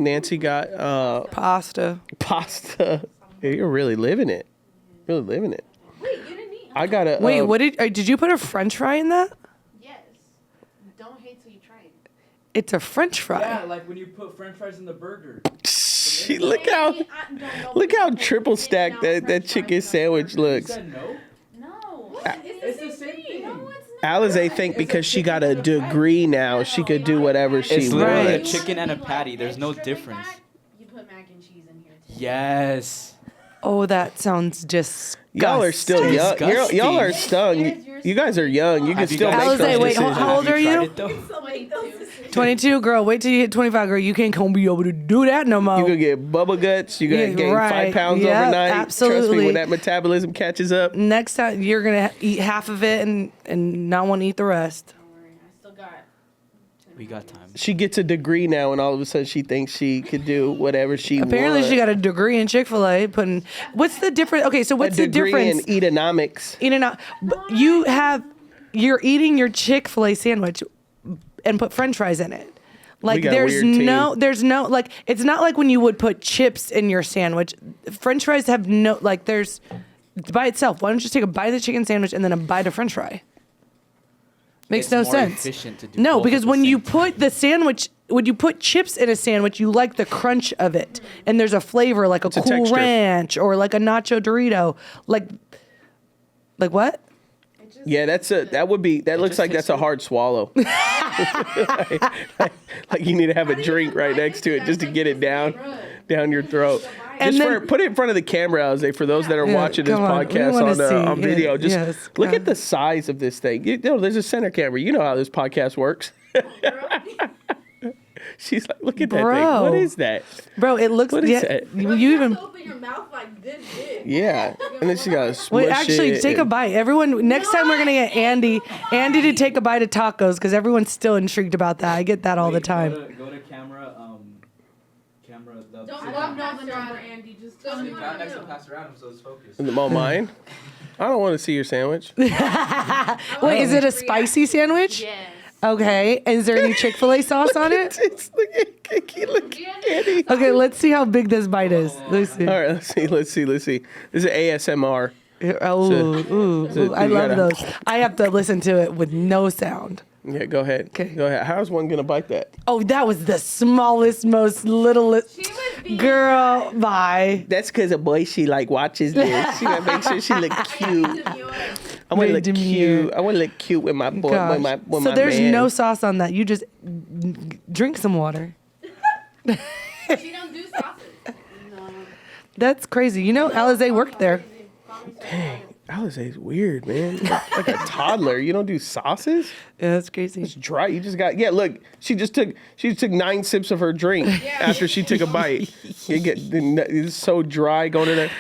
Nancy got pasta. Pasta. Yeah, you're really living it. Really living it. Wait, you didn't eat? I got a. Wait, what did you put a French fry in that? Yes. Don't hate till you try it. It's a French fry. Yeah, like when you put French fries in the burger. Look how triple stacked that chicken sandwich looks. You said no? No. It's the same thing. No, it's not. Alize think because she got a degree now, she could do whatever she It's literally a wants. chicken and a patty. There's no difference. You put mac and cheese in here too. Yes. Oh, that sounds disgusting. Y'all are still young. Disgusting. Y'all are stung. You guys are young. You can Have you still guys make Alize, those wait, decisions. how old are you? Tried it, though? 22, girl. Wait till you hit 25, girl. You can't come be able to do that no more. You gonna get bubble guts. You gonna Yeah, gain right. 5 pounds Yep, overnight. Trust me, absolutely. when that metabolism catches up. Next time, you're going to eat half of it and not want to eat the rest. Don't worry, I still got. We got time. She gets a degree now, and all of a sudden she thinks she could do whatever she wants. Apparently, she got a degree in Chick-fil-A. What's the difference? Okay, so what's the difference? in economics. You're eating your Chick-fil-A sandwich and put French fries in it. Like got a weird team. there's no like it's not like when you would put chips in your sandwich. French fries have no like there's by itself. Why don't you just take a bite of the chicken sandwich and then a bite of French fry? Makes It's no more sense. efficient to do No, both because at the when same you time. put the sandwich, when you put chips in a sandwich, you like the crunch of it, and there's a flavor like a a Cool texture. Ranch or like a Nacho Dorito, like what? Yeah, that looks like that's a hard swallow. like you need to have a drink right next to it just to get it down your throat. And then- Put it in front of the camera, Alize, for those that are Yeah, watching this come on. We podcast wanna see. on video. Yeah, Just yes, look come at the size of this thing. There's a center camera. You know how this podcast works. She's like, look at that thing. Bro. What is that? Bro, it looks. What is yeah, that? You You even. have to open your mouth like this big. Yeah. And then she got to smush Wait, actually, it take a and- bite. Everyone, next time we're gonna get Andy to take a bite of tacos because everyone's still intrigued about that. I get that all the time. Go to camera. Don't know the number, Andy. Just tell me what to do. pass around him so it's focused. Mine? I don't want to see your sandwich. Wait, is it a spicy sandwich? Yes. Okay. Is there any Chick-fil-A sauce on it? Look at Andy. Okay, let's see how big this bite is. Let's see. All right, let's see. This is ASMR. Oh, ooh, I you love gotta- those. I have to listen to it with no sound. Yeah, go ahead. Okay. Go ahead. How's one gonna bite that? Oh, that was the smallest, most littlest. She was being Girl, bye. That's because a boy she like watches this. She gotta make sure she look cute. I want to Very look demure. cute. I want to look cute with my boy. Gosh. With So my there's man. no sauce on that. You just drink some water. She don't do sauces. No. That's crazy. You know, Alize worked there. Dang, Alize's weird, man. Like a toddler. You don't do sauces? Yeah, that's crazy. It's dry. You just got. Yeah, look. She took 9 sips of her drink after she took a bite. It's so dry going in there.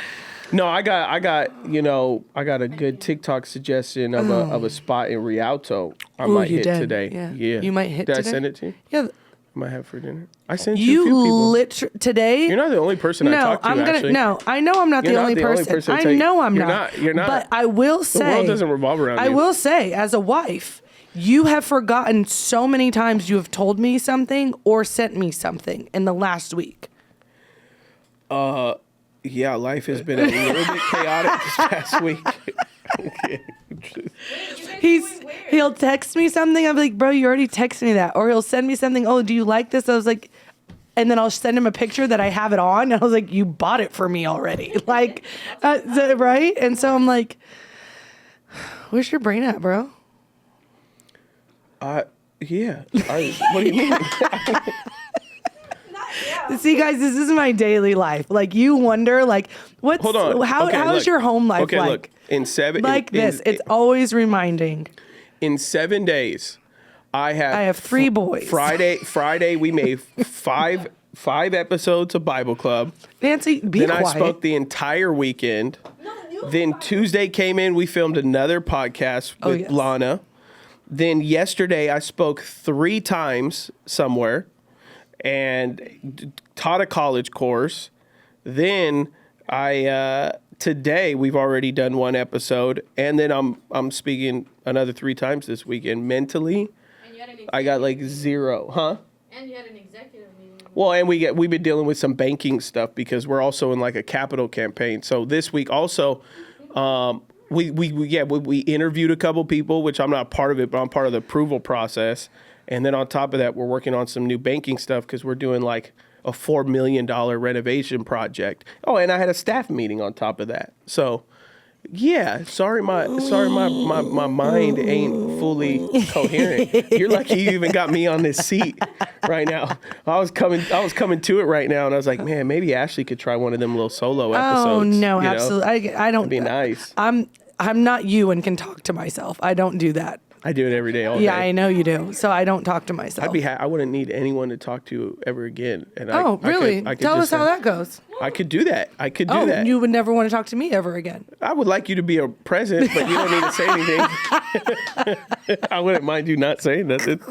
No, I got a good TikTok suggestion of a spot in Rialto. I might you hit did. today. Yeah. You might hit Did today? I send it to you? Yeah. I might have for dinner. I sent you a few people. Today. You're not the only person I No, talked to, I'm gonna. actually. No, I know I'm not You're the not only the only person. person I take- know I'm you're not. not. You're not. But I will say, The world doesn't revolve around I you. will say, as a wife, you have forgotten so many times you have told me something or sent me something in the last week. Yeah, life has been a little bit chaotic this past week. He'll text me something. I'm like, bro, you already texted me that. Or he'll send me something. Oh, do you like this? I was like, and then I'll send him a picture that I have it on. And I was like, you bought it for me already. Like, right? And so I'm like, where's your brain at, bro? Yeah. What do you mean? See, guys, this is my daily life. Like, you wonder, like, what's, Hold on. how Okay, is look. your home life Okay, like? look. It's always reminding. In 7 days, I have 3 boys. Friday, we made five episodes of Bible Club. Nancy, be Then quiet. I spoke the entire weekend. Then Tuesday came in, we filmed another podcast with yes. Lana. Then yesterday, I spoke 3 times somewhere and taught a college course. Then today we've already done 1 episode, and then I'm speaking another 3 times this weekend. Mentally, And you had an I got like 0, huh? And you had an executive meeting. Well, and we've been dealing with some banking stuff because we're also in like a capital campaign. So this week also, we interviewed a couple people, which I'm not part of it, but I'm part of the approval process. And then on top of that, we're working on some new banking stuff because we're doing like a $4 million renovation project. Oh, and I had a staff meeting on top of that. So, yeah, sorry my mind ain't fully coherent. You're lucky you even got me on this seat right now. I was coming to it right now, and I was like, man, maybe Ashlee could try one of them little solo episodes. Oh no, you know? absolutely. I don't. It'd be nice. I'm not you and can talk to myself. I don't do that. I do it every day, all day. Yeah, I know you do. So I don't talk to myself. I wouldn't need anyone to talk to ever again. And really? I could Tell us how that goes. I could do that. Oh, you would never want to talk to me ever again. I would like you to be a present, but you don't need to say anything. I wouldn't mind you not saying nothing.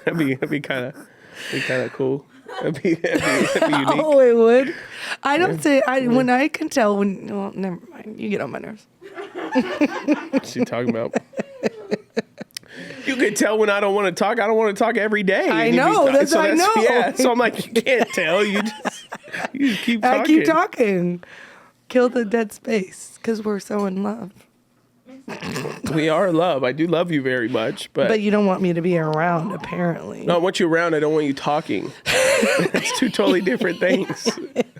That'd be kind of cool. That'd be unique. Oh, it would. I don't say. When I can tell when. Well, never mind. You get on my nerves. What's she talking about? You can tell when I don't want to talk. I don't want to talk every day. I know. I know. Yeah. So I'm like, you can't tell. You just keep talking. I keep talking. Kill the dead space because we're so in love. We are in love. I do love you very much, but you don't want me to be around. Apparently. No, I want you around. I don't want you talking. It's two totally different things.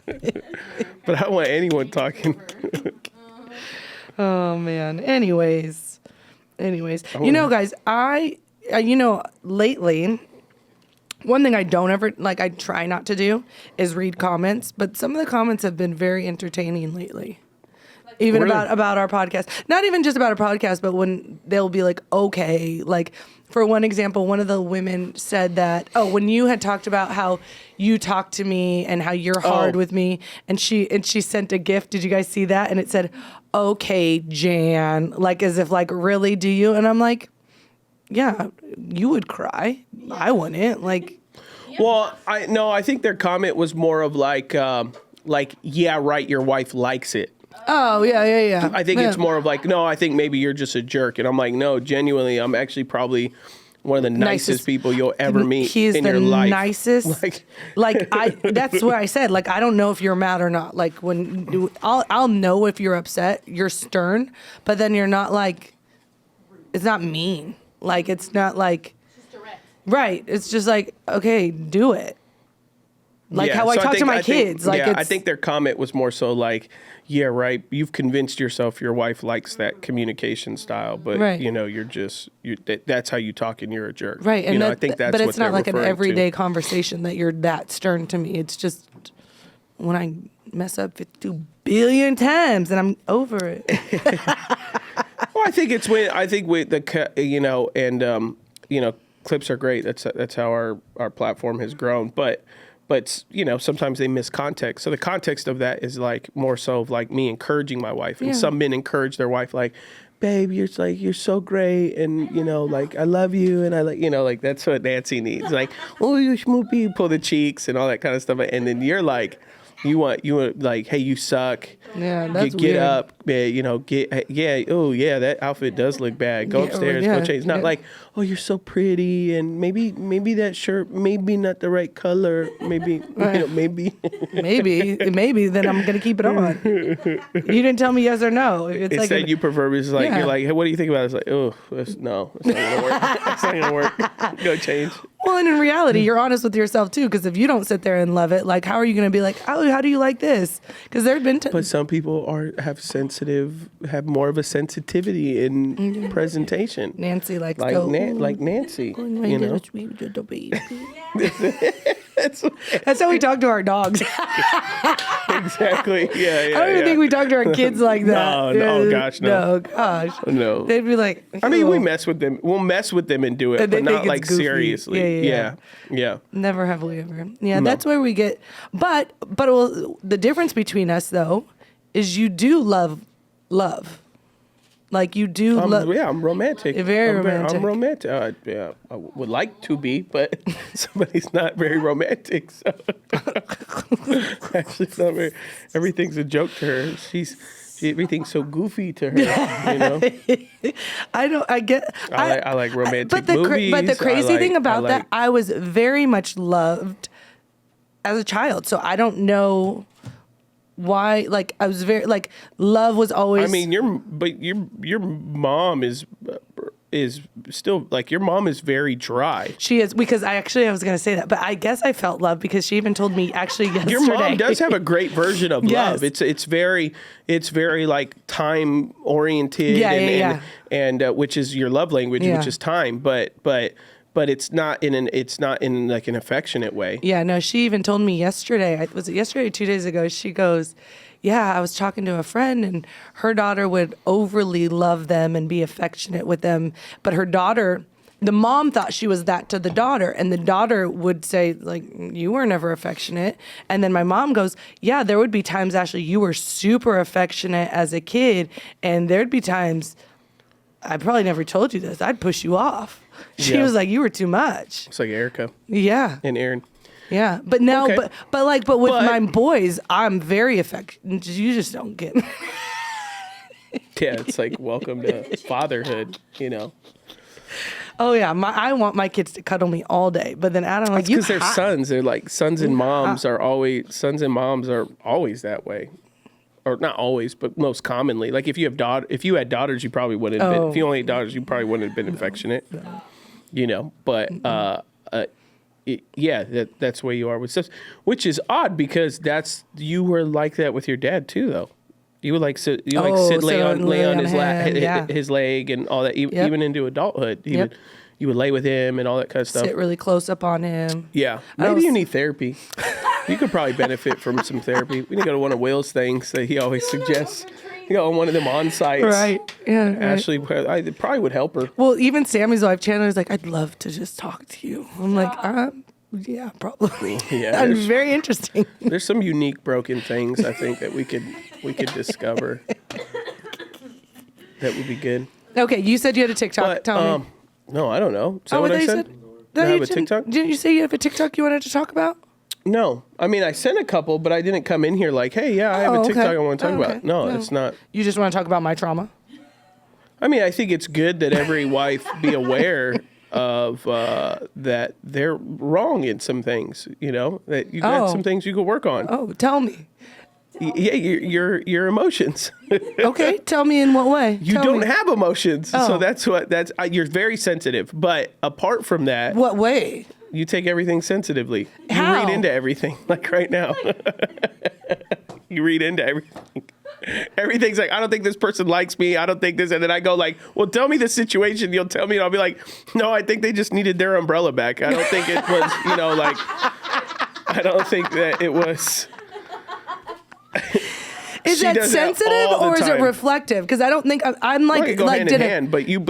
But I don't want anyone talking. Oh man. Anyways, guys, lately, one thing I don't ever, like, I try not to do is read comments, but some of the comments have been very entertaining lately. Even really? about our podcast. Not even just about our podcast, but when they'll be like, okay, like, for one example, one of the women said that, when you had talked about how you talk to me and how you're hard with me, and she sent a gift. Did you guys see that? And it said, okay, Jan, like, as if like, really, do you? And I'm like, yeah, you would cry. I wouldn't. Like, well, I think their comment was more of like, yeah, right, your wife likes it. Oh, yeah. I think it's more of like, no, I think maybe you're just a jerk. And I'm like, no, genuinely, I'm actually probably one of the nicest people you'll ever meet in your life. He's the nicest. That's what I said. Like, I don't know if you're mad or not. Like, I'll know if you're upset. You're stern, but then you're not like, it's not mean. Like, it's not like, It's direct. Right. It's just like, okay, do it. Like how I talk to my kids. I think their comment was more so like, yeah, right. You've convinced yourself your wife likes that communication style, but right. that's how you talk and you're a jerk. Right. And I think that's but what it's not they're like an referring everyday to. conversation that you're that stern to me. It's just when I mess up 52 billion times and I'm over it. Well, I think it's with the clips are great. That's how our platform has grown, but sometimes they miss context. So the context of that is like more so of like me encouraging my wife, and some men encourage their wife like, babe, you're so great, and like I love you, and I like that's what Nancy needs. Like, oh, you schmoopy, pull the cheeks and all that kind of stuff, and then you're like, you want like, hey, you suck. Yeah, that's get weird. up, that outfit does look bad. Go upstairs, go change. It's not like, oh, you're so pretty, and maybe that shirt maybe not the right color. Maybe maybe. maybe then I'm gonna keep it on. You didn't tell me yes or no. It's like you prefer. It's like you're like, hey, what do you think about it? It's like, oh, it's not gonna work. It's not gonna work. Go change. Well, and in reality, you're honest with yourself too, because if you don't sit there and love it, like, how are you gonna be like, oh, how do you like this? Because there've been but some people have more of a sensitivity in presentation. Nancy likes like go, like Nancy, That's how we talk to our dogs. Exactly. Yeah. I don't even think we talk to our kids like that. No, gosh, no. No, gosh. No. They'd be like, I mean, we mess with them. We'll mess with them and do it, And they but not think like it's goofy. seriously. Yeah. never have we ever. Yeah, No. that's where we get. But the difference between us though is you do love. Like you do love. Yeah, I'm romantic. You're very romantic. I'm romantic. I would like to be, but somebody's not very romantic. So actually, it's not very. Everything's a joke to her. Everything's so goofy to her. I get. I like romantic but movies. But the crazy thing about I that, I was very much loved as a child. So I don't know why. Like I was very like love was always. I mean, your mom is still like your mom is very dry. She is because I was going to say that, but I guess I felt love because she even told me actually yesterday. Your mom does have a great version of Yes. love. It's very like time oriented and which is your love language, which is time, but it's not in like an affectionate way. Yeah, no, she even told me yesterday, was it yesterday or 2 days ago? She goes, yeah, I was talking to a friend and her daughter would overly love them and be affectionate with them. But her daughter, the mom thought she was that to the daughter. And the daughter would say, like, you were never affectionate. And then my mom goes, yeah, there would be times, Ashlee, you were super affectionate as a kid. And there'd be times, I probably never told you this, I'd push you off. She was like, you were too much. It's like Erica. Yeah. And Aaron. Yeah, but now, Okay. but with my boys, I'm very affectionate. You just don't get me. Yeah, it's like welcome to fatherhood, you know. Oh yeah, I want my kids to cuddle me all day, but then Adam like Because they're sons. They're like sons and moms are always that way, or not always, but most commonly. Like if you had daughters, you probably wouldn't. Have been, if you only had daughters, you probably wouldn't have been affectionate. No. You know, but that's the way you are with stuff, which is odd because you were like that with your dad too, though. You would like sit, lay on his leg and all that, even into adulthood. You would lay with him and all that kind of stuff. Sit really close up on him. Yeah, maybe you need therapy. You could probably benefit from some therapy. We need to go to one of Will's things that he always suggests. You know, one of them on sites. Right. Yeah. Right. Ashlee, it probably would help her. Well, even Sammy's wife, Chandler, is like, I'd love to just talk to you. I'm like, yeah, probably. Yeah. I'm very interesting. There's some unique broken things I think that we could discover. That would be good. Okay, you said you had a TikTok. But, Tell me. No, I don't know. Is that what I said? No, I have you a TikTok? Didn't you say you have a TikTok you wanted to talk about? No. I mean, I sent a couple, but I didn't come in here like, hey, yeah, I have a TikTok I want to talk about. No, it's not. You just want to talk about my trauma? I mean, I think it's good that every wife be aware of that they're wrong in some things, you know, that you got some things you could work on. Oh, tell me. Yeah, your emotions. Okay, tell me in what way? You don't have emotions, so you're very sensitive. But apart from that, what way? You take everything sensitively. How? You read into everything, like right now. You read into everything. Everything's like, I don't think this person likes me. I don't think this. And then I go like, well, tell me the situation. You'll tell me. And I'll be like, no, I think they just needed their umbrella back. I don't think it was, I don't think that it was. Is that sensitive or is it reflective? Because I don't think I'm like, go hand in hand, but you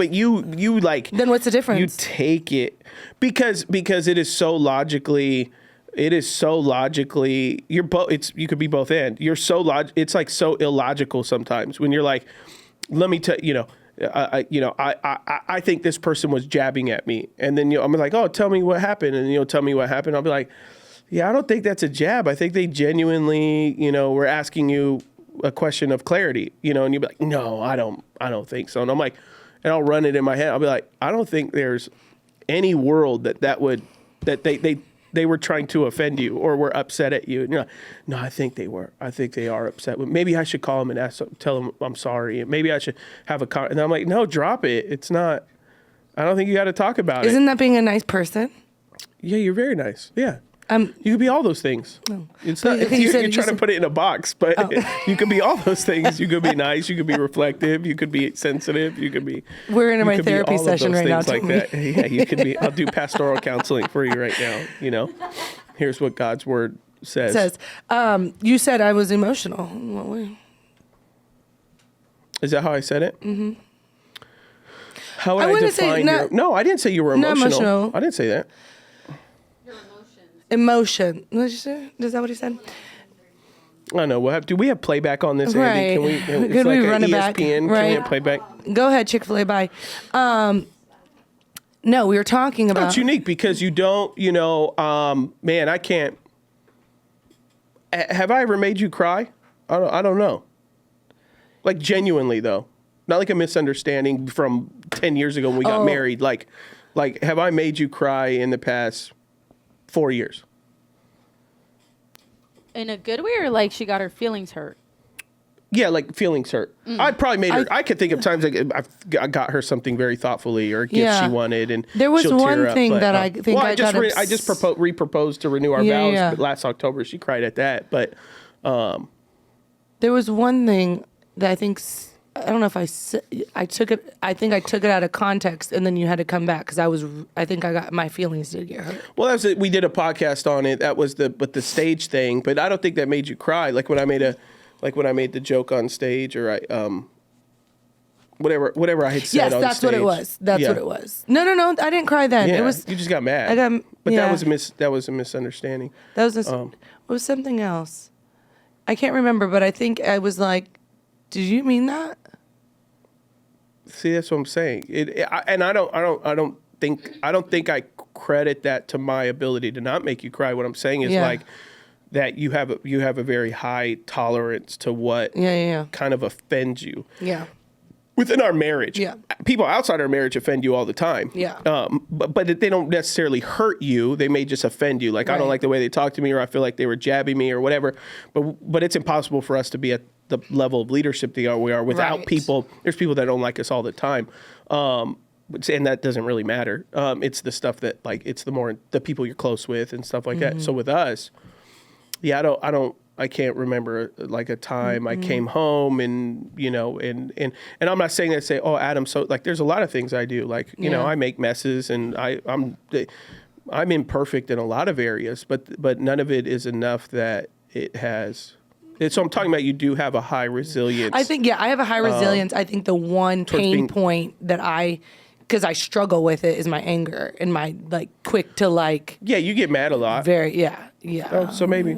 like. Then what's the difference? You take it because it is so logically. You're both. You could be both and. You're so it's like so illogical sometimes when you're like, let me tell I think this person was jabbing at me, and then I'm like, oh, tell me what happened, and you'll tell me what happened. I'll be like, yeah, I don't think that's a jab. I think they genuinely, were asking you a question of clarity, and you'll be like, no, I don't think so. And I'm like, and I'll run it in my head. I'll be like, I don't think there's any world that they were trying to offend you or were upset at you. And you're like, no, I think they were. I think they are upset. Maybe I should call them and tell them I'm sorry. Maybe I should have a and I'm like, no, drop it. It's not. I don't think you got to talk about it. Isn't that being a nice person? Yeah, you're very nice. Yeah. You could be all those things. No. It's not. You're trying to put it in a box, but you could be all those things. You could be nice. You could be reflective. You could be sensitive. You could be. We're in my therapy session right now. Like that. Yeah, you could be. I'll do pastoral counseling for you right now. Here's what God's word says. You said I was emotional. In what way? Is that how I said it? Mm-hmm. How would I define your? No, I didn't say you were emotional. Not emotional. I didn't say that. Emotion. What did you say? Is that what he said? I don't know. Do we have playback on this, right. Andy? Can we? Could we run it ESPN. back? Can we have playback? Go ahead, Chick-fil-A. Bye. No, we were talking about. It's unique because you don't. Man, I can't. Have I ever made you cry? I don't know. Like genuinely though, not like a misunderstanding from 10 years ago when we got married. Like, have I made you cry in the past 4 years? in a good way, or like she got her feelings hurt? Yeah, like feelings hurt. I probably made her. I could think of times I got her something very thoughtfully or a gift she wanted, and there was she'll one tear up, thing but, that I think I just re-proposed to renew our vows last October. She cried at that, but there was one thing that I think I don't know if I took it. I think I took it out of context, and then you had to come back because I think I got my feelings did get hurt. Well, that's it. We did a podcast on it. That was the stage thing, but I don't think that made you cry. Like when I made the joke on stage, or whatever I had said on stage. Yes, that's what it was. That's what it was. No, I didn't cry then. Yeah, It was you just got mad. But that was a misunderstanding. it was something else. I can't remember, but I think I was like, "Did you mean that?" See, that's what I'm saying. I don't think I credit that to my ability to not make you cry. What I'm saying is like that you have a very high tolerance to what kind of offends you. Yeah. Within our marriage, Yeah. people outside our marriage offend you all the time. Yeah. But they don't necessarily hurt you. They may just offend you. Like, I don't like the way they talk to me, or I feel like they were jabbing me or whatever. But it's impossible for us to be at the level of leadership that we are without people. There's people that don't like us all the time. And that doesn't really matter. It's the stuff that, like, it's the people you're close with and stuff like that. So with us, I can't remember like a time I came home and, and I'm not saying that to say, oh, Adam, so like, there's a lot of things I do. Like, you know, I make messes and I'm imperfect in a lot of areas, but none of it is enough that it has. So I'm talking about you do have a high resilience. I think, I have a high resilience. I think the one pain point that because I struggle with it, is my anger and my like quick to like. Yeah, you get mad a lot. Yeah. Oh, so maybe,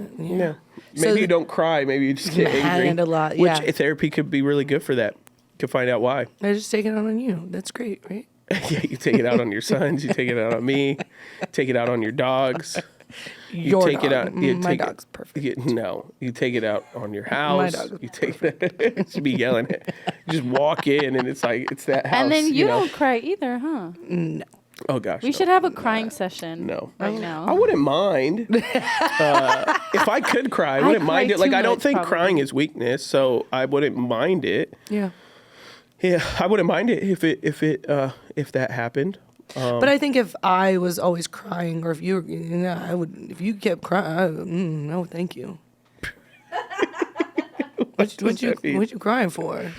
Maybe you don't cry. Maybe you just get angry. A lot, Which therapy could be really good for that. You could find out why. I just take it out on you. That's great, right? Yeah, you take it out on your sons. You take it out on me. Take it out on your dogs. Your take dog. It out. My dog's perfect. You take it out on your house. My dog. You take it. Should be yelling it. You just walk in and it's like it's that house. And then you don't cry either, huh? No. Oh gosh. We should have a crying session. No. Right now. I wouldn't mind. If I could cry, I wouldn't mind cry it. Like too I don't much, think probably. crying is weakness, so I wouldn't mind it. Yeah. Yeah, I wouldn't mind it if that happened. But I think if I was always crying, or if you, I would. If you kept crying, no, thank you. What you crying for?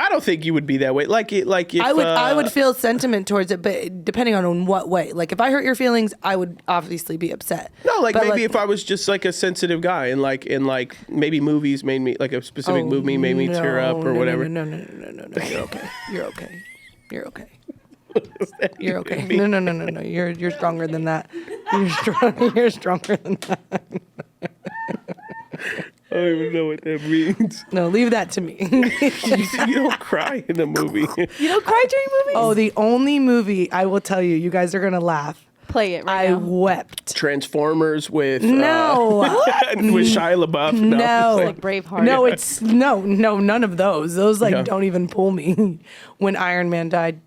I don't think you would be that way. Like if I would feel sentiment towards it, but depending on what way. Like if I hurt your feelings, I would obviously be upset. No, like but maybe if I was just like a sensitive guy and like maybe movies made me like a specific movie made me tear up or whatever. No. You're okay. You're okay. You're okay. You're okay. No. You're stronger than that. You're stronger than that. I don't even know what that means. No, leave that to me. You don't cry in a movie. You don't cry during movies? Oh, the only movie I will tell you guys are gonna laugh. Play it right I now. wept. Transformers with No. with Shia LaBeouf. No. Like Braveheart. No, it's no, none of those. Those don't even pull me. When Iron Man died,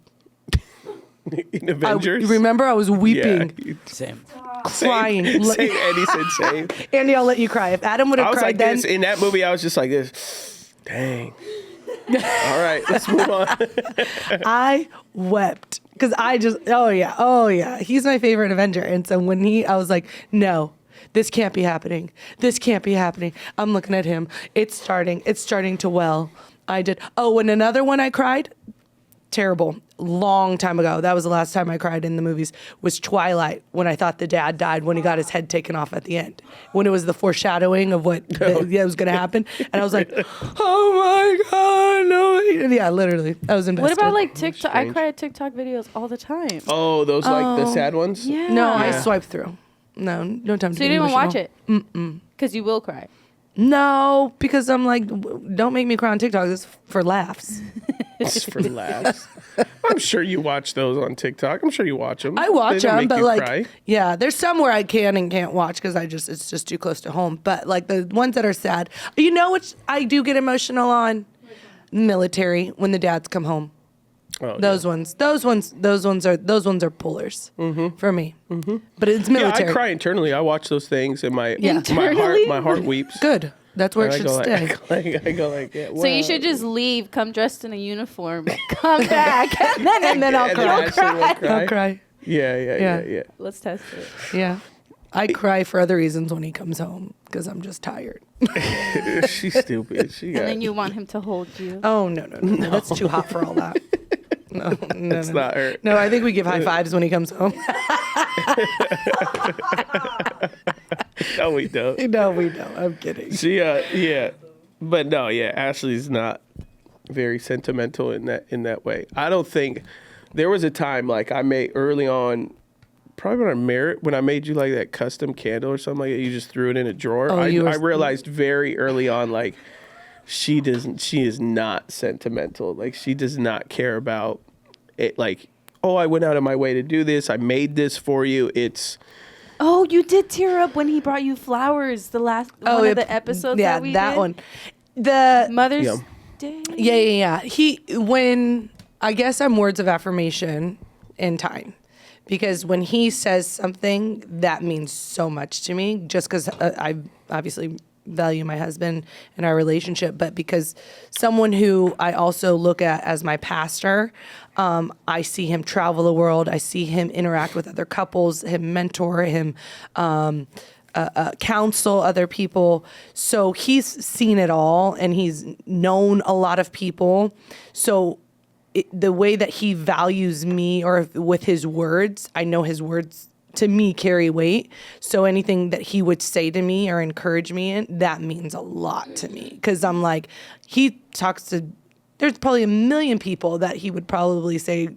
In Avengers. Remember, I was weeping, Yeah, Same. crying. Same. Andy said same. Andy, I'll let you cry. If Adam would I have was cried like then, this in that movie. I was just like this. Dang. All right, let's move on. I wept because oh yeah, he's my favorite Avenger. And so when I was like, no, this can't be happening. This can't be happening. I'm looking at him. It's starting to well. I did. Oh, and another one I cried. Terrible. Long time ago. That was the last time I cried in the movies. Was Twilight, when I thought the dad died when he got his head taken off at the end. When it was the foreshadowing of what was going to happen. And I was like, oh my God, no. Yeah, literally. I was invested. What about like TikTok? I cry at TikTok videos all the time. Oh, those like the sad ones? Yeah. No, I swiped through. No time to So you didn't even watch it? Because you will cry. No, because I'm like, don't make me cry on TikTok. This is for laughs. It's for laughs. I'm sure you watch those on TikTok. I'm sure you watch them. I watch They don't them, make but you like, cry. yeah, there's some where I can and can't watch because it's just too close to home. But like the ones that are sad, you know, which I do get emotional on military when the dads come home. Oh, Those ones are pullers for me. Mm-hmm. But it's military. Yeah, I cry internally. I watch those things, and my Internally? my heart weeps. Good. That's where it should stay. I go like, yeah, So you should just leave, come dressed in a uniform, come back, and then I'll cry. I'll cry. Yeah. Let's test it. Yeah. I cry for other reasons when he comes home because I'm just tired. She's stupid. And then you want him to hold you. Oh, no. That's too hot for all that. No, that's not her. No, I think we give high fives when he comes home. No, we don't. No, we don't. I'm kidding. She, but no, Ashlee's not very sentimental in that way. I don't think there was a time like I made early on, probably when I made you like that custom candle or something like that. You just threw it in a drawer. I realized very early on, like she is not sentimental. Like she does not care about it. Like, oh, I went out of my way to do this. I made this for you. It's. Oh, you did tear up when he brought you flowers. The last one of the episodes. Yeah, that we that did. one. The Mother's Day. Yeah. I guess I'm words of affirmation in time. Because when he says something, that means so much to me, just because I obviously value my husband and our relationship, but because someone who I also look at as my pastor, I see him travel the world. I see him interact with other couples, him mentor, him counsel other people. So he's seen it all and he's known a lot of people. So the way that he values me or with his words, I know his words to me carry weight. So anything that he would say to me or encourage me in, that means a lot to me. Because I'm like, he talks to, there's probably a million people that he would probably say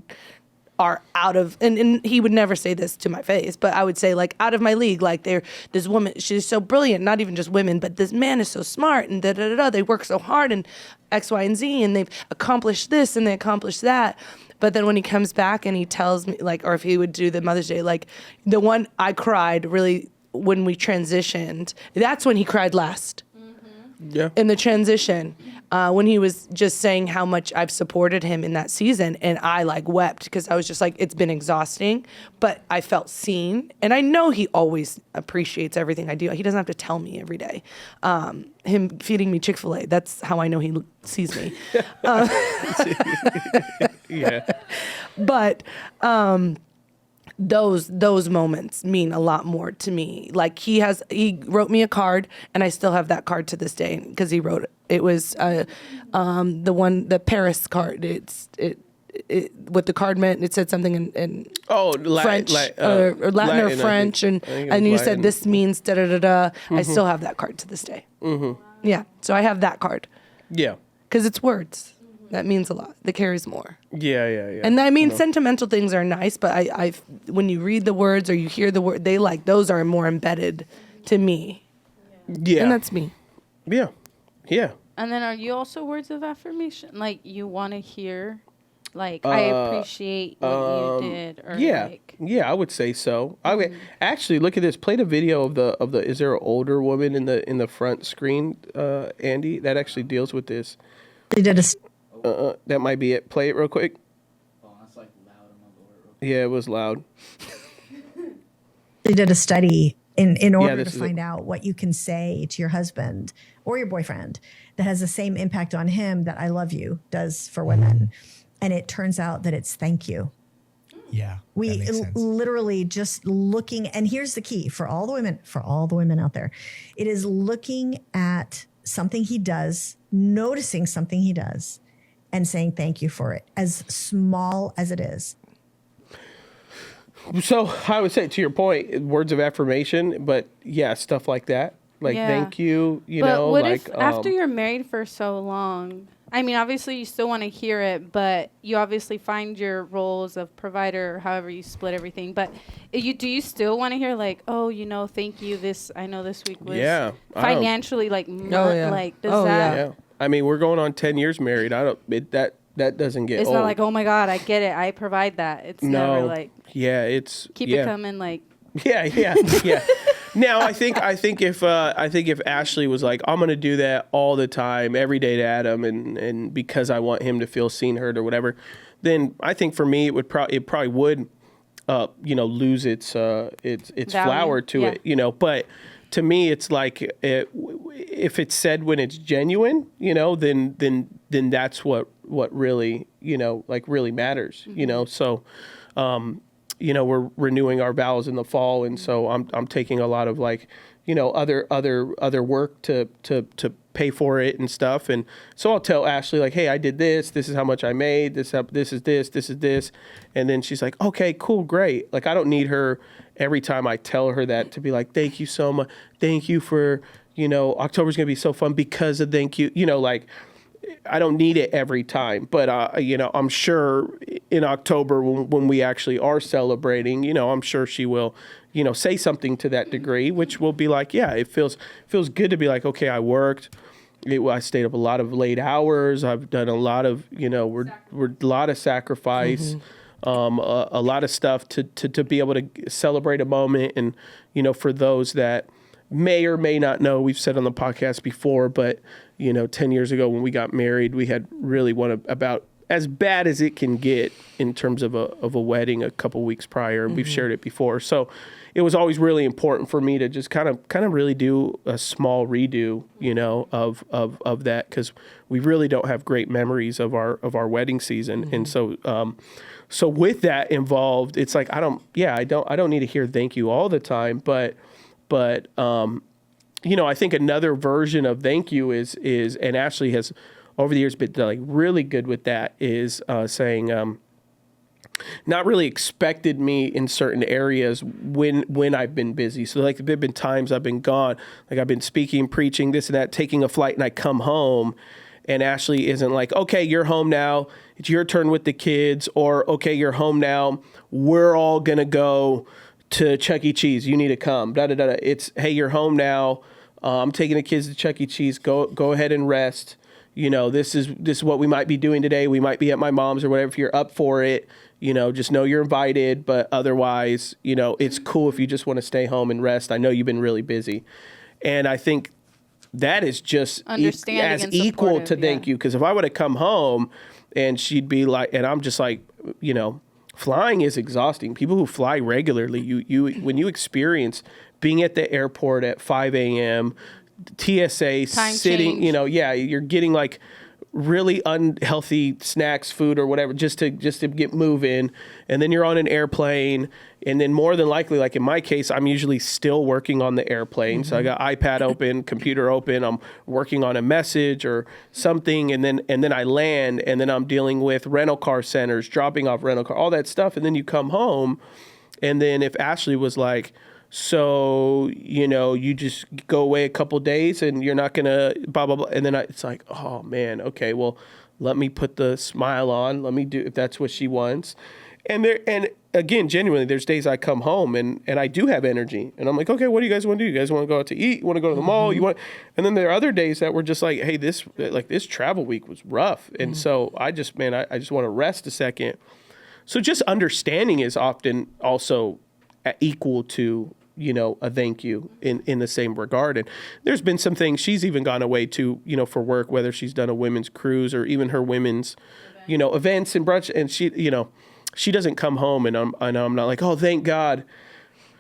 are out of, and he would never say this to my face, but I would say like out of my league, like this woman, she's so brilliant, not even just women, but this man is so smart and they work so hard and X, Y, and Z, and they've accomplished this and they accomplished that. But then when he comes back and he tells me like, or if he would do the Mother's Day, like the one I cried really when we transitioned, that's when he cried last. Yeah. In the transition, when he was just saying how much I've supported him in that season, and I like wept because I was just like, it's been exhausting, but I felt seen, and I know he always appreciates everything I do. He doesn't have to tell me every day. Him feeding me Chick-fil-A, that's how I know he sees me. Yeah. But those moments mean a lot more to me. Like he wrote me a card, and I still have that card to this day because he wrote it. It was the Paris card. It what the card meant. It said something in French or Latin or French, and you said this means da da da da. I still have that card to this day. Mm-hmm. Yeah, so I have that card. Yeah, because it's words. That means a lot. That carries more. Yeah. And I mean, sentimental things are nice, but I when you read the words or you hear the word, those are more embedded to me. Yeah. And that's me. Yeah. Yeah. And then are you also words of affirmation? Like you want to hear, like, I appreciate what you did, or yeah, I would say so. Okay, actually, look at this. Play the video of the. Is there an older woman in the front screen, Andy? That actually deals with this. They did that might be it. Play it real quick. Oh, that's like loud. I'm gonna go real quick. Yeah, it was loud. They did a study in order to find out what you can say to your husband or your boyfriend that has the same impact on him that I love you does for women. And it turns out that it's thank you. Yeah. We literally just looking, and here's the key for all the women out there. It is looking at something he does, noticing something he does, and saying thank you for it, as small as it is. So I would say, to your point, words of affirmation, but yeah, stuff like that. Like, thank you, but what if after you're married for so long, I mean, obviously you still want to hear it, but you obviously find your roles of provider, however you split everything. But do you still want to hear like, oh, thank you. I know this week was financially like does that? Yeah. I mean, we're going on 10 years married. That doesn't get It's old. not like, oh my God, I get it. I provide that. It's never like, keep it coming like. Yeah. Now I think if Ashlee was like, I'm gonna do that all the time, every day to Adam, and because I want him to feel seen, heard, or whatever, then I think for me it probably would lose its flower to it, but to me it's like if it's said when it's genuine, then that's what really really matters, so we're renewing our vows in the fall, and so I'm taking a lot of other work to pay for it and stuff. And so I'll tell Ashlee like, hey, I did this. This is how much I made. This is this. And then she's like, okay, cool, great. Like, I don't need her every time I tell her that to be like, thank you so much. Thank you for, October's going to be so fun because of thank you. I don't need it every time, but I'm sure in October when we actually are celebrating, I'm sure she will, say something to that degree, which will be like, yeah, it feels good to be like, okay, I worked. I stayed up a lot of late hours. I've done a lot of, we're a lot of sacrifice, a lot of stuff to be able to celebrate a moment. And, for those that may or may not know, we've said on the podcast before, but 10 years ago when we got married, we had really about as bad as it can get in terms of a wedding a couple weeks prior. We've shared it before. So it was always really important for me to just kind of really do a small redo, of that, because we really don't have great memories of our wedding season. And so so with that involved, it's like I don't need to hear thank you all the time, but I think another version of thank you is and Ashlee has over the years been like really good with that, is saying not really expected me in certain areas when I've been busy. So like there've been times I've been gone, like I've been speaking, preaching, this and that, taking a flight, and I come home and Ashlee isn't like, okay, you're home now, it's your turn with the kids, or okay, you're home now, we're all gonna go to Chuck E. Cheese, you need to come. It's, hey, you're home now. I'm taking the kids to Chuck E. Cheese. Go ahead and rest. This is what we might be doing today. We might be at my mom's or whatever. If you're up for it, just know you're invited. But otherwise, it's cool if you just want to stay home and rest. I know you've been really busy, and I think that is just as equal to thank you. Because if I would have come home and she'd be like, and I'm just like, flying is exhausting. People who fly regularly, you when you experience being at the airport at 5 a.m., TSA, Time sitting, change. You're getting like really unhealthy snacks, food or whatever, just to get moving. And then you're on an airplane. And then more than likely, like in my case, I'm usually still working on the airplane. So I got iPad open, computer open. I'm working on a message or something. And then I land, and then I'm dealing with rental car centers, dropping off rental car, all that stuff. And then you come home. And then if Ashlee was like, so, you just go away a couple days and you're not going to blah, blah, blah. And then it's like, oh, man, okay, well, let me put the smile on. Let me do, if that's what she wants. And again, genuinely, there's days I come home and I do have energy. And I'm like, okay, what do you guys want to do? You guys want to go out to eat? You want to go to the mall? And then there are other days that were just like, hey, this travel week was rough. And so I just want to rest a second. So just understanding is often also equal to, a thank you in the same regard. And there's been some things she's even gone away to, for work, whether she's done a women's cruise or even her women's, events and brunch. And she doesn't come home and I'm not like, oh, thank God,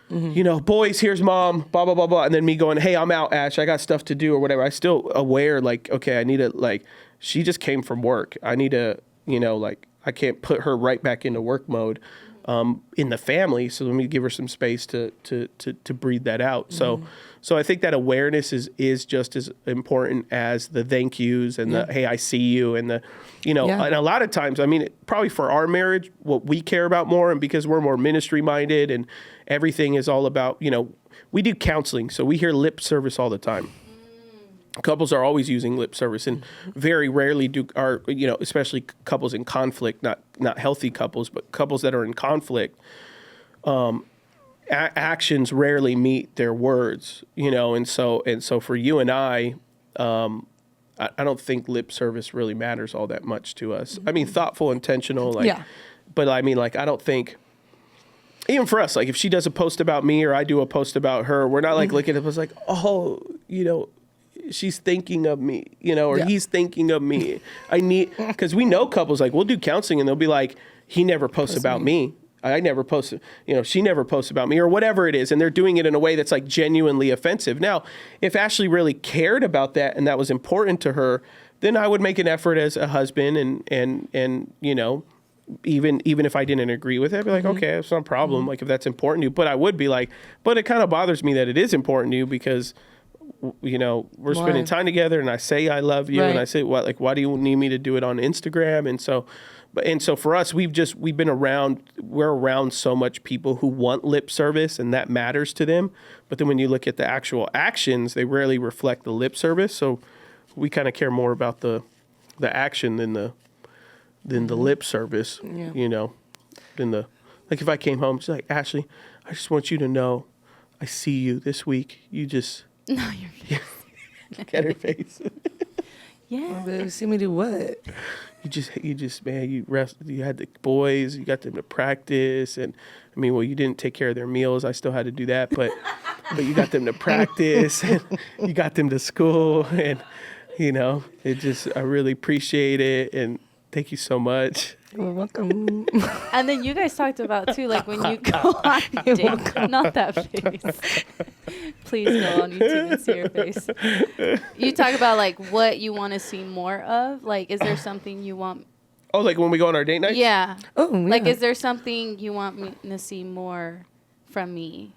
boys, here's mom, blah, blah, blah, blah. And then me going, hey, I'm out, Ash, I got stuff to do or whatever. I still aware, like, okay, I need to, like, she just came from work. I need to, I can't put her right back into work mode. In the family, so let me give her some space to breathe that out. So I think that awareness is just as important as the thank yous and the hey, I see you, and the and a lot of times, I mean, probably for our marriage, what we care about more, and because we're more ministry minded and everything is all about, we do counseling, so we hear lip service all the time. Couples are always using lip service, and very rarely especially couples in conflict, not healthy couples, but couples that are in conflict, actions rarely meet their words, and so for you and I don't think lip service really matters all that much to us. I mean, thoughtful, intentional, but I mean, like, I don't think, even for us, like if she does a post about me or I do a post about her, we're not like looking at it as like, oh, she's thinking of me, you know, or he's thinking of me. Because we know couples, like, we'll do counseling and they'll be like, he never posts about me. I never post, you know, she never posts about me or whatever it is. And they're doing it in a way that's like genuinely offensive. Now, if Ashlee really cared about that and that was important to her, then I would make an effort as a husband and you know, even if I didn't agree with it, I'd be like, okay, it's not a problem. Like if that's important to you, but I would be like, but it kind of bothers me that it is important to you because, you know, we're spending time together and I say I love you and I say, what, like, why do you need me to do it on Instagram? And so for us, we're around so much people who want lip service and that matters to them. But then when you look at the actual actions, they rarely reflect the lip service. So we kind of care more about the action than the lip service, you know, like if I came home, she's like, Ashlee, I just want you to know I see you this week. You just. No, you're Look at her face. Yeah. See me do what? You just, man, you had the boys, you got them to practice. And I mean, well, you didn't take care of their meals. I still had to do that, but you got them to practice and you got them to school. And, you know, I really appreciate it. And thank you so much. You're welcome. And then you guys talked about too, like when you go on a date, not that face. Please go on YouTube and see your face. You talk about like what you want to see more of. Like, is there something you want? Oh, like when we go on our date night? Yeah. Oh, yeah. Like, is there something you want me to see more from me?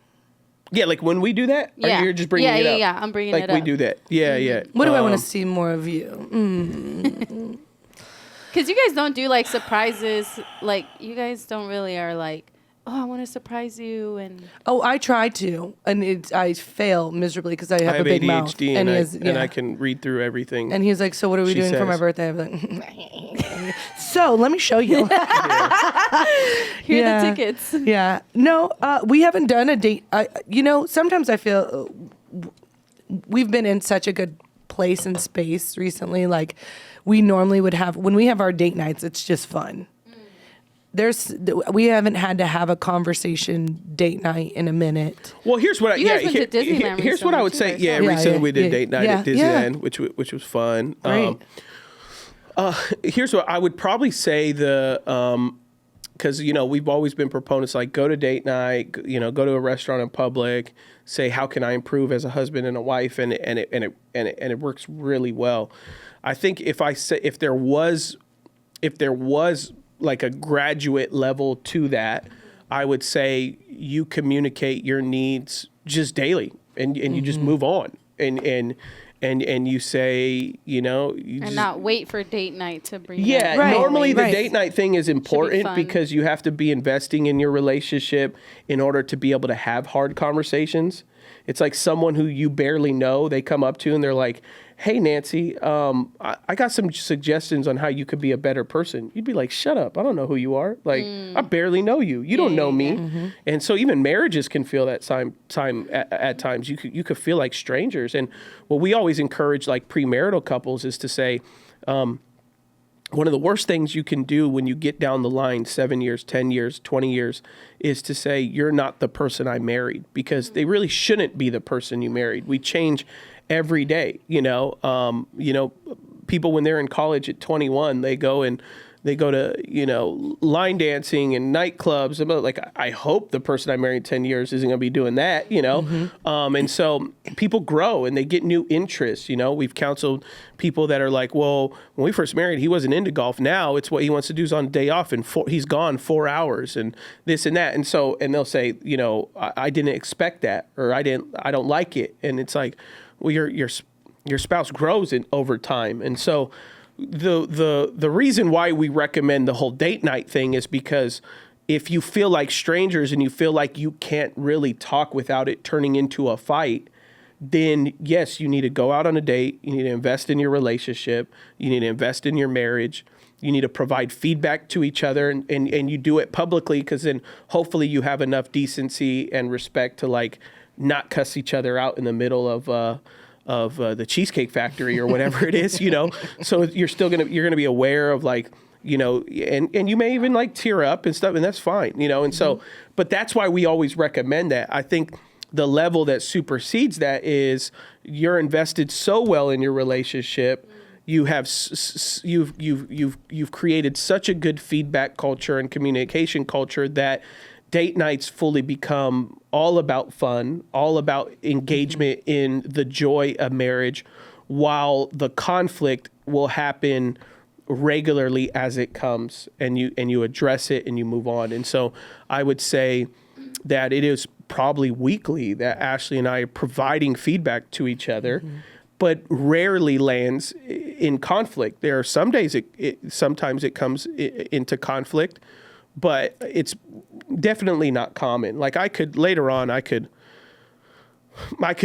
Yeah, like when we do that? Yeah. Or you're just bringing it up? Yeah, I'm bringing like it up. Like we do that. Yeah, yeah. What do I want to see more of you? Because you guys don't do like surprises. Like you guys don't really are like, oh, I want to surprise you. And oh, I try to, and I fail miserably because I have a big ADHD mouth. And I can read through everything. And he's like, so what are we doing for my birthday? I'm like, so let me show you. Here are the tickets. Yeah. No, we haven't done a date. You know, sometimes I feel we've been in such a good place and space recently. Like we normally would have, when we have our date nights, it's just fun. We haven't had to have a conversation date night in a minute. Well, here's what you guys went to Disneyland here's what I would say. Yeah, recently we did date night at Disneyland, which was fun. Right. Here's what I would probably say because you know we've always been proponents like go to date night, you know, go to a restaurant in public, say how can I improve as a husband and a wife, and it works really well. I think if there was like a graduate level to that, I would say you communicate your needs just daily and you just move on and you say, you know, not wait for date night to bring normally the date night thing is important because you have to be investing in your relationship in order to be able to have hard conversations. It's like someone who you barely know, they come up to you and they're like, hey, Nancy, I got some suggestions on how you could be a better person. You'd be like, shut up. I don't know who you are. Like, I barely know you. You don't know me. Mm-hmm. And so even marriages can feel that time at times. You could feel like strangers. And what we always encourage like premarital couples is to say, one of the worst things you can do when you get down the line 7 years, 10 years, 20 years is to say, you're not the person I married, because they really shouldn't be the person you married. We change every day, you know, people when they're in college at 21, they go to, you know, line dancing and nightclubs. I'm like, I hope the person I married 10 years isn't going to be doing that, you know? Mm-hmm. And so people grow and they get new interests. You know, we've counseled people that are like, well, when we first married, he wasn't into golf. Now it's what he wants to do is on a day off and he's gone 4 hours and this and that. And so, and they'll say, you know, I didn't expect that, or I don't like it. And it's like, well, your spouse grows over time. And so the reason why we recommend the whole date night thing is because if you feel like strangers and you feel like you can't really talk without it turning into a fight, then yes, you need to go out on a date. You need to invest in your relationship. You need to invest in your marriage. You need to provide feedback to each other, and you do it publicly, because then hopefully you have enough decency and respect to like not cuss each other out in the middle of the Cheesecake Factory or whatever it is, you know. So you're gonna be aware of like, you know, and you may even like tear up and stuff, and that's fine, you know. And so, but that's why we always recommend that. I think the level that supersedes that is you're invested so well in your relationship. You have you've created such a good feedback culture and communication culture that date nights fully become all about fun, all about engagement in the joy of marriage, while the conflict will happen regularly as it comes, and you address it and you move on. And so I would say that it is probably weekly that Ashlee and I are providing feedback to each other, but rarely lands in conflict. There are some days sometimes it comes into conflict, but it's definitely not common. Like I could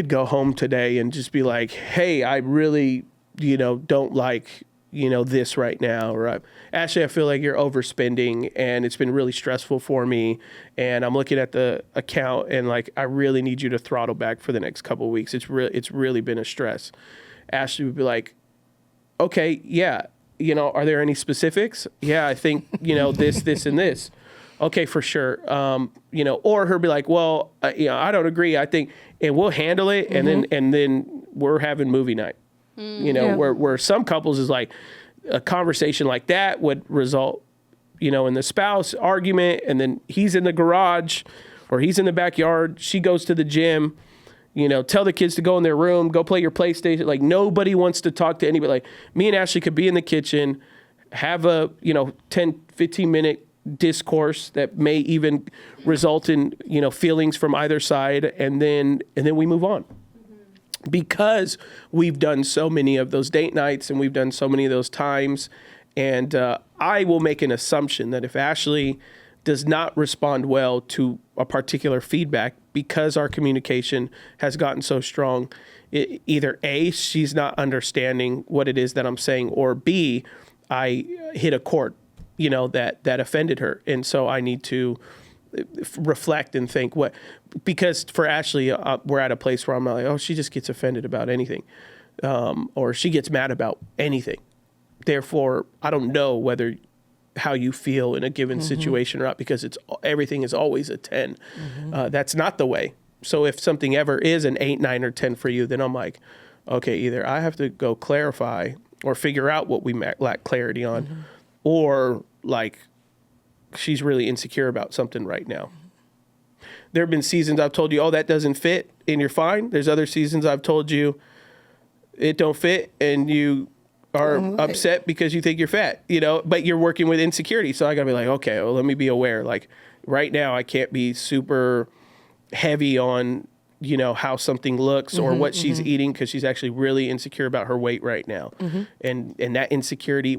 go home today and just be like, hey, I really, don't like, this right now. Or Ashlee, I feel like you're overspending and it's been really stressful for me. And I'm looking at the account and like, I really need you to throttle back for the next couple of weeks. It's really been a stress. Ashlee would be like, okay, yeah. Are there any specifics? Yeah, I think, this and this. Okay, for sure. Or her be like, well, I don't agree. I think, and we'll handle it. And then we're having movie night. Where some couples is like a conversation like that would result, in the spouse argument, and then he's in the garage or he's in the backyard. She goes to the gym, tell the kids to go in their room, go play your PlayStation. Like nobody wants to talk to anybody. Like me and Ashlee could be in the kitchen, have a, 10, 15 minute discourse that may even result in, feelings from either side. And then we move on. Because we've done so many of those date nights and we've done so many of those times. And I will make an assumption that if Ashlee does not respond well to a particular feedback because our communication has gotten so strong, either A, she's not understanding what it is that I'm saying, or B, I hit a chord, that offended her. And so I need to reflect and think because for Ashlee, we're at a place where I'm like, oh, she just gets offended about anything, or she gets mad about anything. Therefore, I don't know how you feel in a given situation or not, because everything is always a 10. That's not the way. So if something ever is an 8, 9, or 10 for you, then I'm like, okay, either I have to go clarify or figure out what we lack clarity on, or like, she's really insecure about something right now. There have been seasons I've told you, oh, that doesn't fit, and you're fine. There's other seasons I've told you it don't fit, and you are upset because you think you're fat, but you're working with insecurity. So I gotta be like, okay, well, let me be aware. Like right now I can't be super heavy on, how something looks or what she's eating, because she's actually really insecure about her weight right now. And that insecurity,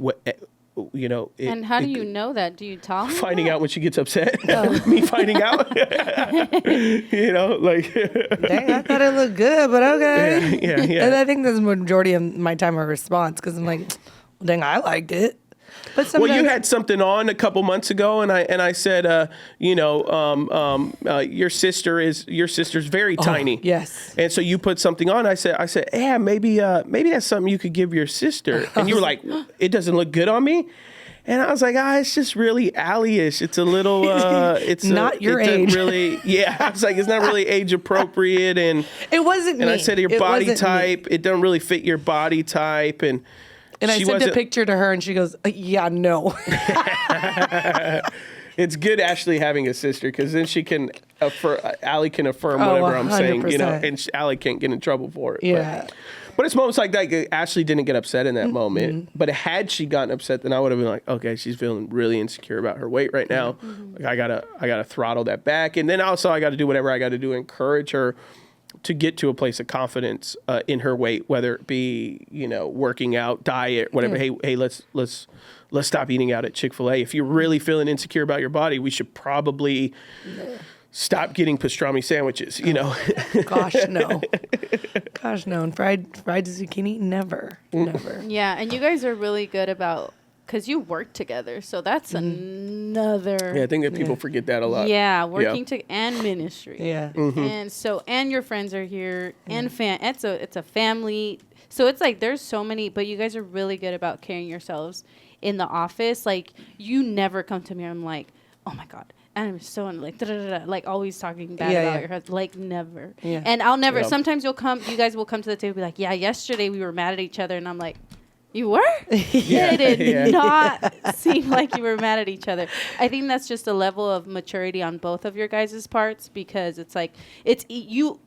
and how do you know that? Do you tell her? Finding out when she gets upset. Me finding out. Like. Dang, I thought it looked good, but okay. Yeah. And I think that's the majority of my time of response, because I'm like, well, dang, I liked it. But sometimes, well, you had something on a couple months ago, and I said, your sister's very tiny. Yes. And so you put something on. I said, yeah, maybe that's something you could give your sister. And you were like, it doesn't look good on me. And I was like, it's just really Allie-ish. It's a little, it's not your age. Really, yeah. I was like, it's not really age appropriate, and it wasn't. And me. I said, your body type, it don't really fit your body type, and I sent a picture to her, and she goes, yeah, no. It's good, Ashlee, having a sister, because then she can, Allie can affirm whatever I'm saying, and Allie can't get in trouble for it. Yeah. But it's moments like that. Ashley didn't get upset in that moment. But had she gotten upset, then I would have been like, okay, she's feeling really insecure about her weight right now. Like I gotta throttle that back. And then also I got to do whatever I got to do to encourage her to get to a place of confidence in her weight, whether it be, working out, diet, whatever. Hey, let's stop eating out at Chick-fil-A. If you're really feeling insecure about your body, we should probably stop getting pastrami sandwiches, Gosh, no. Gosh, no. And fried zucchini, never. Yeah, and you guys are really good about, because you work together, so that's another. Yeah, I think that people forget that a lot. Yeah, working and ministry. Yeah. And so, and your friends are here, and it's a family. So it's like there's so many, but you guys are really good about carrying yourselves in the office. Like, you never come to me and I'm like, oh my God, And I'm so like, like always talking bad Yeah, about yeah. your husband. Like never. Yeah. And I'll never, Yeah. sometimes you guys will come to the table and be like, yeah, yesterday we were mad at each other. And I'm like, you were? Yeah, It did yeah. not seem like you were mad at each other. I think that's just a level of maturity on both of your guys' parts, because it's like,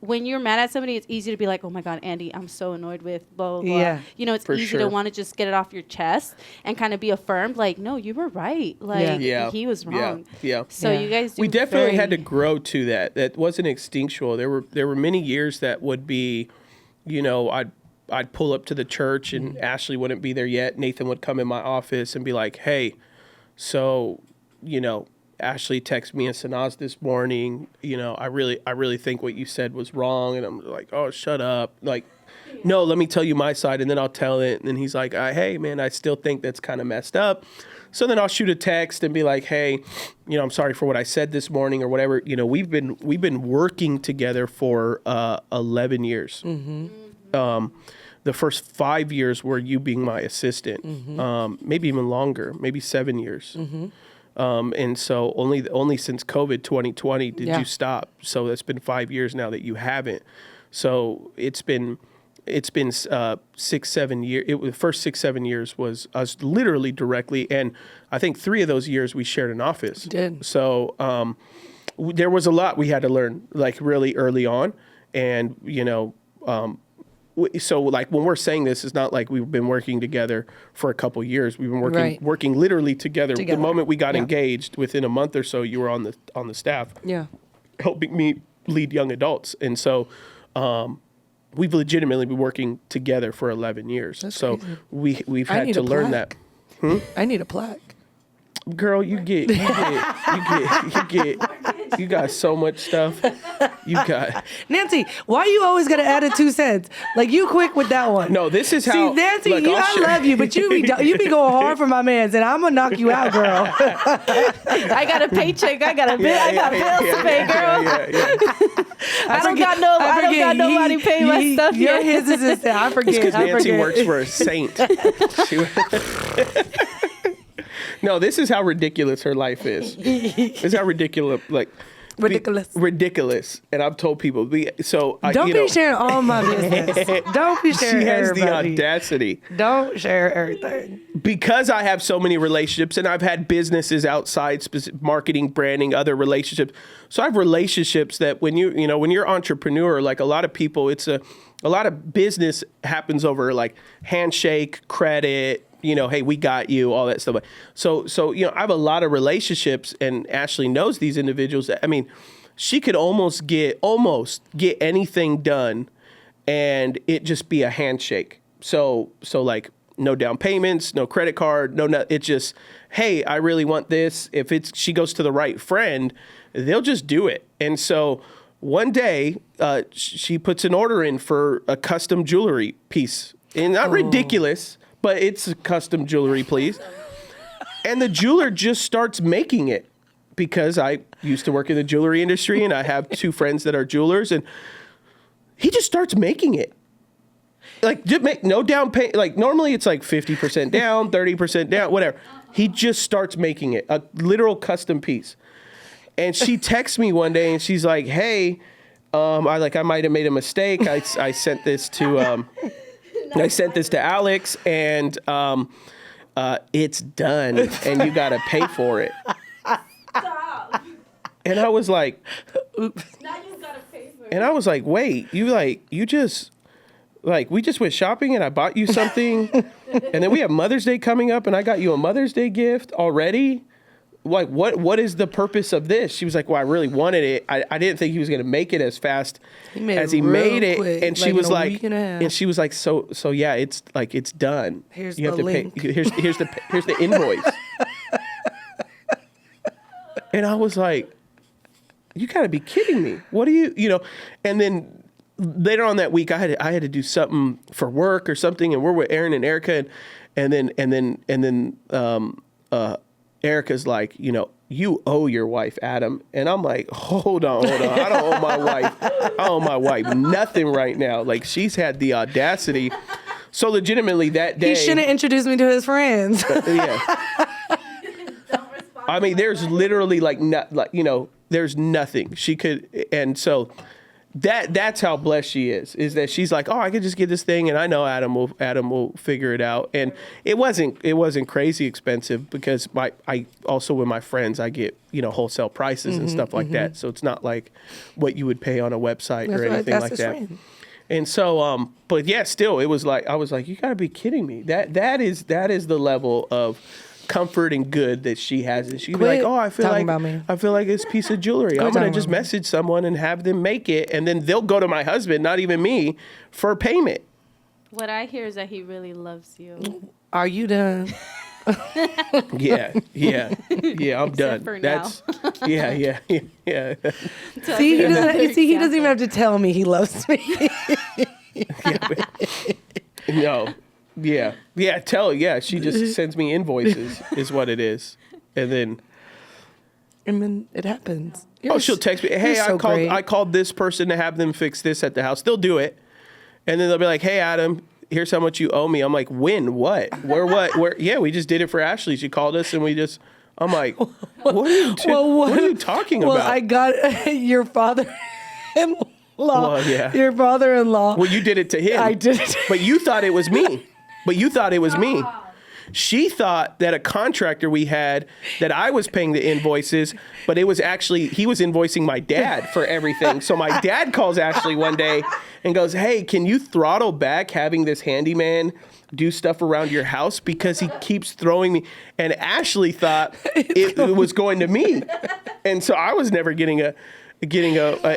when you're mad at somebody, it's easy to be like, oh my God, Andy, I'm so annoyed with blah, blah, blah. Yeah. You know, it's For easy sure. to want to just get it off your chest and kind of be affirmed. Like, no, you were right. Like, Yeah. he was wrong. Yeah. So Yeah. you guys do We definitely had to very- grow to that. That wasn't instinctual. There were many years that would be, you know, I'd pull up to the church and Ashlee wouldn't be there yet. Nathan would come in my office and be like, hey, so, you know, Ashlee texted me and Sanaz this morning. You know, I really think what you said was wrong. And I'm like, oh, shut up. Like, no, let me tell you my side, and then I'll tell it. And then he's like, hey, man, I still think that's kind of messed up. So then I'll shoot a text and be like, hey, you know, I'm sorry for what I said this morning or whatever. You know, we've been working together for 11 years. The first 5 years were you being my assistant, maybe even longer, maybe 7 years. And so only since COVID 2020 did Yeah. you stop. So that's been 5 years now that you haven't. So it's been 6-7 years. The first 6-7 years was us literally directly, and I think 3 of those years we shared an office. We did. So there was a lot we had to learn, like really early on, and you know. So like when we're saying this, it's not like we've been working together for a couple years. We've been working literally together. The moment we got engaged, within a month or so, you were on the staff, helping me lead young adults. And so we've legitimately been working together for 11 years. That's so crazy. we've I had need to a learn plaque. that. I need a plaque. Girl, you got so much stuff. You got Nancy, why you always gotta add a 2 cents? Like you quick with that one. no. This is how. See, Nancy, look, I love you, but you be going hard for my mans, and I'm gonna knock you out, girl. I got a paycheck. I got a bill. I got bills to pay, girl. I don't got nobody paying my stuff You're yet. his assistant. I forget. Because I Nancy forget. works for a saint. No, this is how ridiculous her life is. This is how ridiculous, like ridiculous. And I've told people. Don't be sharing all my business. Don't be sharing She has the everybody. audacity. Don't share everything. Because I have so many relationships, and I've had businesses outside, marketing, branding, other relationships. So I have relationships that when you're entrepreneur, like a lot of people, a lot of business happens over like handshake, credit. You know, hey, we got you, all that stuff. So you know, I have a lot of relationships, and Ashlee knows these individuals. I mean, she could almost get anything done, and it just be a handshake. So like no down payments, no credit card, it's just, hey, I really want this. If she goes to the right friend, they'll just do it. And so one day, she puts an order in for a custom jewelry piece, and not ridiculous. But it's a custom jewelry, please. And the jeweler just starts making it, because I used to work in the jewelry industry and I have 2 friends that are jewelers, and he just starts making it. Like, just make no down pay. Like normally it's like 50% down, 30% down, whatever. He just starts making it, a literal custom piece. And she texts me one day and she's like, hey, I might have made a mistake. I sent this to Alex, and it's done, and you got to pay for it. Stop. And I was like, Now you gotta pay for it. and I was like, wait, we just went shopping and I bought you something, and then we have Mother's Day coming up, and I got you a Mother's Day gift already. Like, what is the purpose of this? She was like, well, I really wanted it. I didn't think he was going to make it as fast as he made it. Quick, and she was like, half. so yeah, it's like, it's done. Here's you the have link. to pay. Here's the invoice. And I was like, you gotta be kidding me. What do you know? And then later on that week, I had to do something for work or something, and we're with Aaron and Erica, and then Erica's like, you know, you owe your wife, Adam. And I'm like, hold on. I don't owe my wife. I owe my wife nothing right now. Like, she's had the audacity. So legitimately that day. He shouldn't introduce me to his friends. Yeah. Don't respond I mean, there's literally there's nothing she could, and so that's how blessed she is that she's like, oh, I could just get this thing, and I know Adam will figure it out. And it wasn't crazy expensive because I also with my friends I get wholesale prices and stuff like that, so it's not like what you would pay on a website or anything like that. Friend. And so, but yeah, still, it was like I was like, you gotta be kidding me. That is the level of comfort and good that she has. And she'd be like, oh, I feel like it's a piece of jewelry. I'm gonna just message someone and have them make it, and then they'll go to my husband, not even me, for payment. What I hear is that he really loves you. Are you done? Yeah, I'm done. For that's now. yeah. See, he doesn't even have to tell me he loves me. No. Yeah. She just sends me invoices, is what it is, and then it happens. She'll text me, hey, I called this person to have them fix this at the house. They'll do it, and then they'll be like, hey, Adam, here's how much you owe me. I'm like, when? What? Where? Yeah, we just did it for Ashlee. She called us, and we just. I'm like, what are you talking about? Well, I got your father-in-law. Well, yeah. Your father-in-law. Well, you did it to him. I did it. But you thought it was me. She thought that a contractor we had, that I was paying the invoices, but it was actually, he was invoicing my dad for everything. So my dad calls Ashlee one day and goes, hey, can you throttle back having this handyman do stuff around your house because he keeps throwing me? And Ashlee thought it was going to me. And so I was never getting a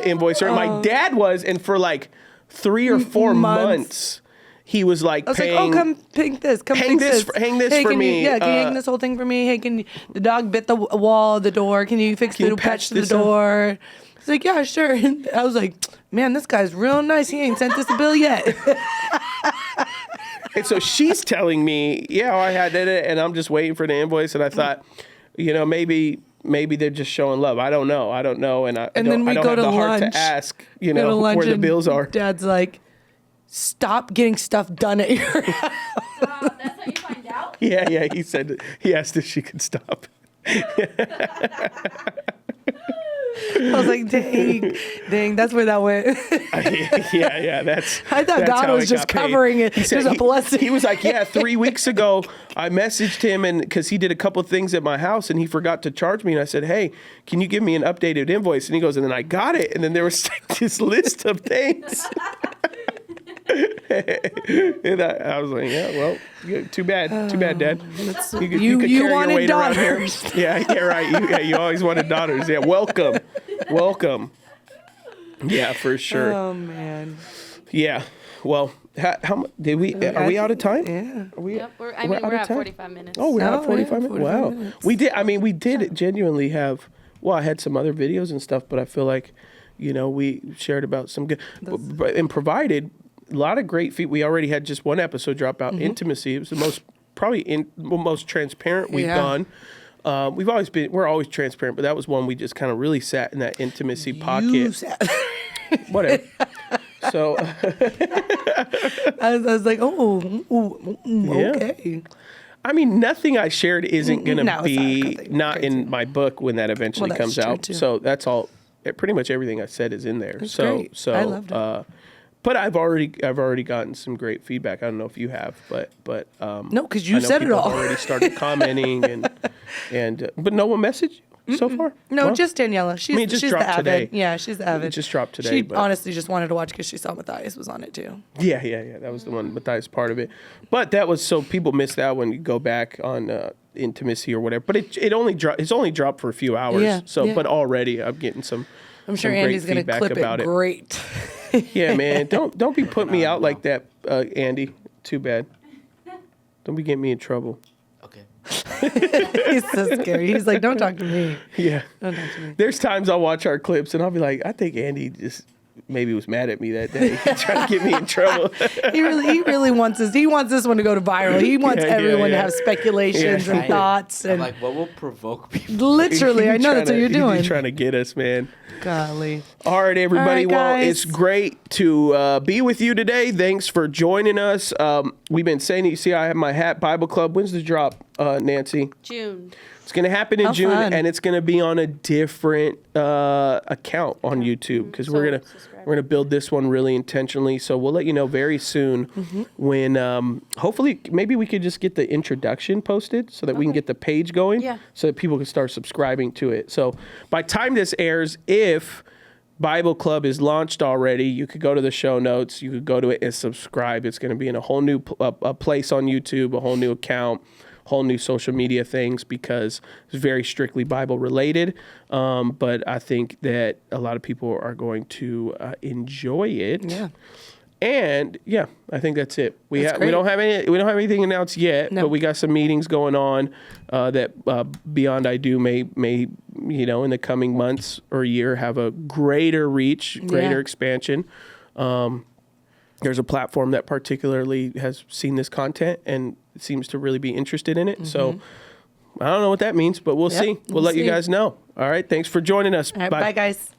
invoice. Or my dad was, and for like 3 or 4 months he was like paying. Like, oh, come pick this. Come hang fix this. Hang this for me. Can you hang this whole thing for me? Hey, the dog bit the wall of the door. Can you fix the patch to the door? He's like, yeah, sure. And I was like, man, this guy's real nice. He ain't sent us a bill yet. And so she's telling me, yeah, I did it, and I'm just waiting for the invoice. And I thought, maybe they're just showing love. I don't know, and I don't have the heart to ask, where the bills are. Dad's like, stop getting stuff done at your house. That's how you find out? Yeah. He asked if she could stop. I was like, dang, that's where that went. Yeah, that's. I thought God was just covering it. He said, a blessing. He was like, yeah, 3 weeks ago, I messaged him, and because he did a couple things at my house, and he forgot to charge me, and I said, hey, can you give me an updated invoice? And he goes, and then I got it, and then there was like this list of things. And I was like, yeah, well, too bad, Dad. You wanted daughters. Yeah, right. You always wanted daughters. Yeah, welcome. Yeah, for sure. Oh man. Yeah. Well, how did we? Are we out of time? Yeah. Are we? Yep, we're at 45 minutes. Oh, we're at 45 minutes. 45 Wow. minutes. We did genuinely have. Well, I had some other videos and stuff, but I feel like, we shared about some good and provided a lot of great feed. We already had just one episode drop out, Intimacy. It was the most transparent we've gone. We're always transparent, but that was one we just kind of really sat in that intimacy pocket. Whatever. So I was like, okay. I mean, nothing I shared isn't going to be not in my book when that eventually comes out. Too. So that's all. Pretty much everything I said is in there. That's so great. I loved it. But I've already gotten some great feedback. I don't know if you have, but no, because you said it all. I've already started commenting and but no one messaged you so far. No, well, just Daniela. She's the avid. Today. Yeah, she's the avid. It just dropped today. She honestly just wanted to watch because she saw Matthias was on it too. Yeah. That was the one. Matthias part of it, but that was so people missed that when you go back on Intimacy or whatever. But it's only dropped for a few hours. Yeah, but already I'm getting some. I'm sure Andy's going to clip it great. Yeah, man. Don't be putting me out like that, Andy. Too bad. Don't be getting me in trouble. Okay. He's so scary. He's like, don't talk to me. Yeah. Don't talk to me. There's times I'll watch our clips and I'll be like, I think Andy just maybe was mad at me that day. He's trying to get me in trouble. He really wants this. He wants this one to go to viral. He wants everyone to have speculations and thoughts. And I'm like, what will provoke people? Literally, I know that's what you're doing. He's trying to get us, man. Golly. All right, everybody. All right, well, it's great to be with you today. Thanks for joining us. We've been saying, you see, I have my hat, Bible Club. When's the drop? Nancy? June. It's going to happen in How June, fun. and it's going to be on a different account on YouTube because So we're subscribe. gonna build this one really intentionally. So we'll let you know very soon when hopefully maybe we could just get the introduction posted so that we can get the page going, Yeah. so that people can start subscribing to it. So by time this airs, if Bible Club is launched already, you could go to the show notes, you could go to it and subscribe. It's going to be in a whole new place on YouTube, a whole new account, whole new social media things, because it's very strictly Bible related. But I think that a lot of people are going to enjoy it. Yeah. And yeah, I think that's it. We That's don't have great. we don't have anything announced yet, No. but we got some meetings going on that Beyond I Do may in the coming months or year have a greater reach, greater Yeah. expansion. There's a platform that particularly has seen this content and seems to really be interested in it. So I don't know what that means, but we'll Yep, see. We'll we'll let you see. guys know. All right. Thanks for joining us. All right, bye guys.